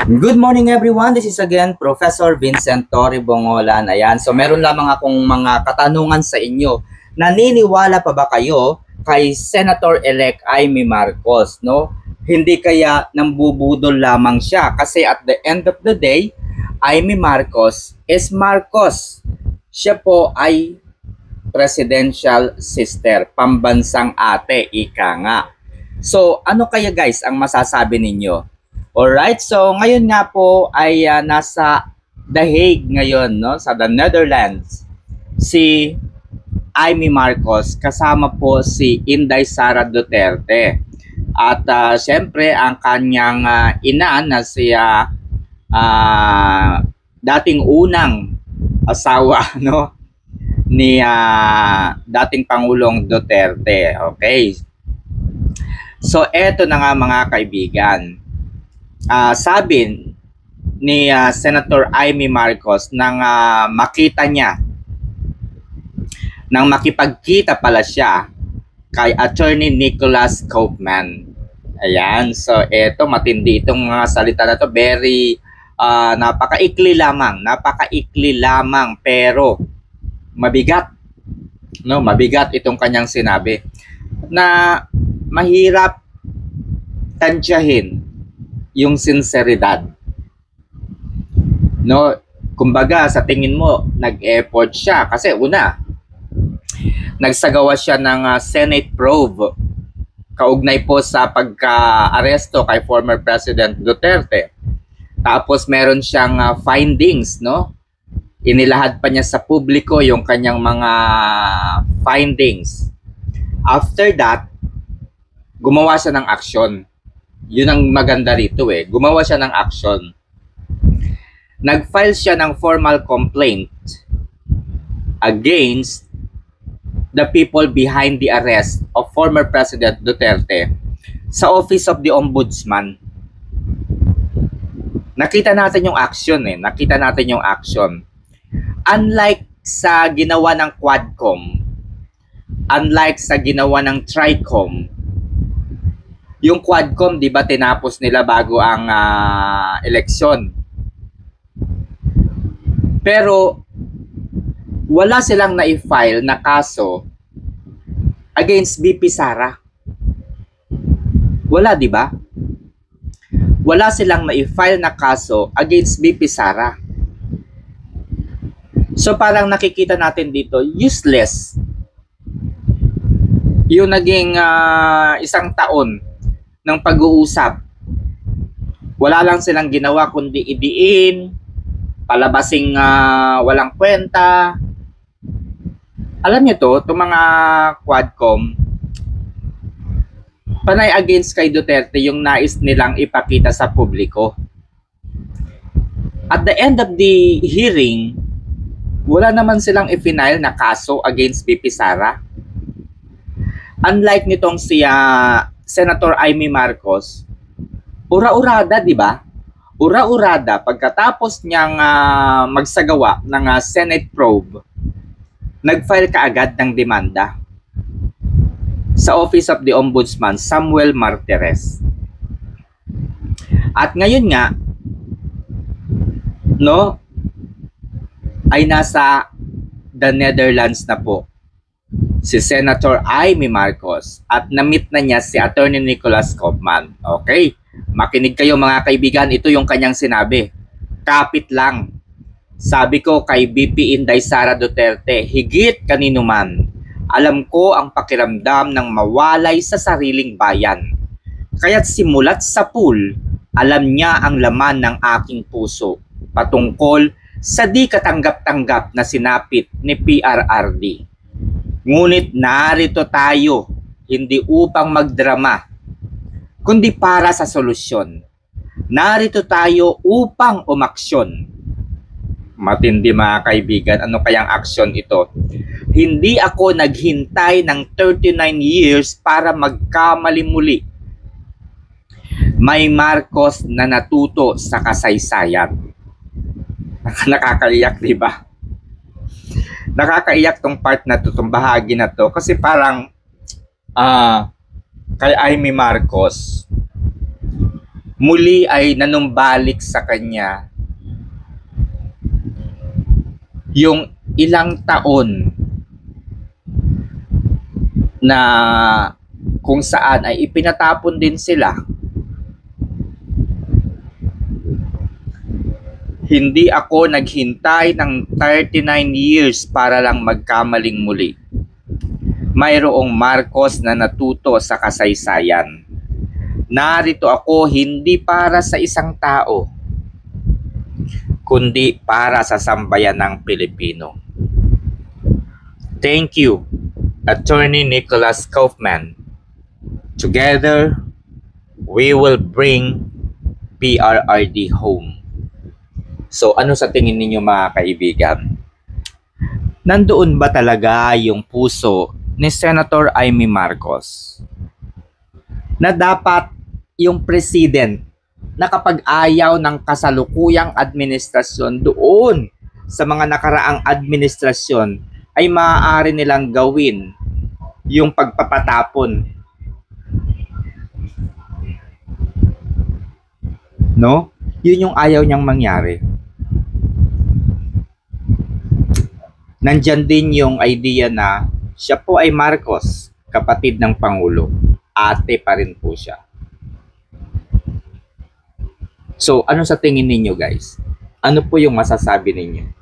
Good morning everyone. This is again Professor Vincent Torre Bongolan. Ayan, so meron lamang akong mga katanungan sa inyo. Naniniwala pa ba kayo kay Senator-elect Amy Marcos, no? Hindi kaya nambubudol lamang siya kasi at the end of the day, Amy Marcos is Marcos. Siya po ay presidential sister, pambansang ate, ika nga. So, ano kaya guys ang masasabi ninyo? Alright, so ngayon nga po ay nasa The Hague ngayon, no, sa the Netherlands, si Amy Marcos kasama po si Inday Sara Duterte. At syempre ang kanyang ina na si dating unang asawa no ni dating Pangulong Duterte. Okay. So eto na nga mga kaibigan. Sabi ni Senator Amy Marcos nang makita niya, nang makipagkita pala siya kay Attorney Nicholas Kaufman. Ayan, so eto matindi itong mga salita na to, very napakaikli lamang pero mabigat. No, mabigat itong kanyang sinabi na mahirap tansyahin yung sinseridad. No, kumbaga sa tingin mo nag-effort siya kasi una nagsagawa siya ng Senate probe kaugnay po sa pagka-aresto kay former President Duterte. Tapos meron siyang findings, no? Inilahad pa niya sa publiko yung kanyang mga findings. After that, gumawa siya ng aksyon. Yun ang maganda rito eh. Gumawa siya ng action. Nag-file siya ng formal complaint against the people behind the arrest of former President Duterte sa Office of the Ombudsman. Nakita natin yung action eh. Nakita natin yung action. Unlike sa ginawa ng Quadcom, unlike sa ginawa ng Tricom, yung Quadcom, di ba, tinapos nila bago ang eleksyon. Pero wala silang na-file na kaso against BP Sara. Wala, di ba? Wala silang na-file na kaso against BP Sara. So parang nakikita natin dito, useless yung naging isang taon ng pag-uusap. Wala lang silang ginawa kundi idiin, palabasing walang kwenta. Alam niyo to, itong mga Quadcom, panay against kay Duterte yung nais nilang ipakita sa publiko. At the end of the hearing, wala naman silang i-file na kaso against BP Sara. Unlike nitong si Senator Amy Marcos, ura-urada, di ba? Ura-urada, pagkatapos niyang magsagawa ng Senate probe, nag-file kaagad ng demanda sa Office of the Ombudsman, Samuel Martires. At ngayon nga, no, ay nasa the Netherlands na po si Senator Amy Marcos at na-meet na niya si Attorney Nicholas Kaufman. Okay, makinig kayo mga kaibigan, ito yung kanyang sinabi. Kapit lang. Sabi ko kay BP Inday Sara Duterte, higit kanino man, alam ko ang pakiramdam ng mawalay sa sariling bayan. Kaya't simulat sa pool, alam niya ang laman ng aking puso patungkol sa di katanggap-tanggap na sinapit ni PRRD. Ngunit narito tayo, hindi upang magdrama, kundi para sa solusyon. Narito tayo upang umaksyon. Matindi mga kaibigan, ano kayang aksyon ito? Hindi ako naghintay ng 39 years para magkamali muli. May Marcos na natuto sa kasaysayan. Nakakaiyak, di ba? Nakakaiyak tong part na to, tong bahagi na to, kasi parang kay Amy Marcos, muli ay nanumbalik sa kanya yung ilang taon na kung saan ay ipinatapon din sila. Hindi ako naghintay ng 39 years para lang magkamaling muli. Mayroong Marcos na natuto sa kasaysayan. Narito ako hindi para sa isang tao, kundi para sa sambayanang Pilipino. Thank you, Attorney Nicholas Kaufman. Together, we will bring PRRD home. So ano sa tingin ninyo mga kaibigan? Nandoon ba talaga yung puso ni Senator Amy Marcos na dapat yung president na kapag ayaw ng kasalukuyang administrasyon doon sa mga nakaraang administrasyon ay maaari nilang gawin yung pagpapatapon? No? Yun yung ayaw niyang mangyari. Nandyan din yung idea na siya po ay Marcos, kapatid ng Pangulo. Ate pa rin po siya. So, ano sa tingin ninyo guys? Ano po yung masasabi ninyo?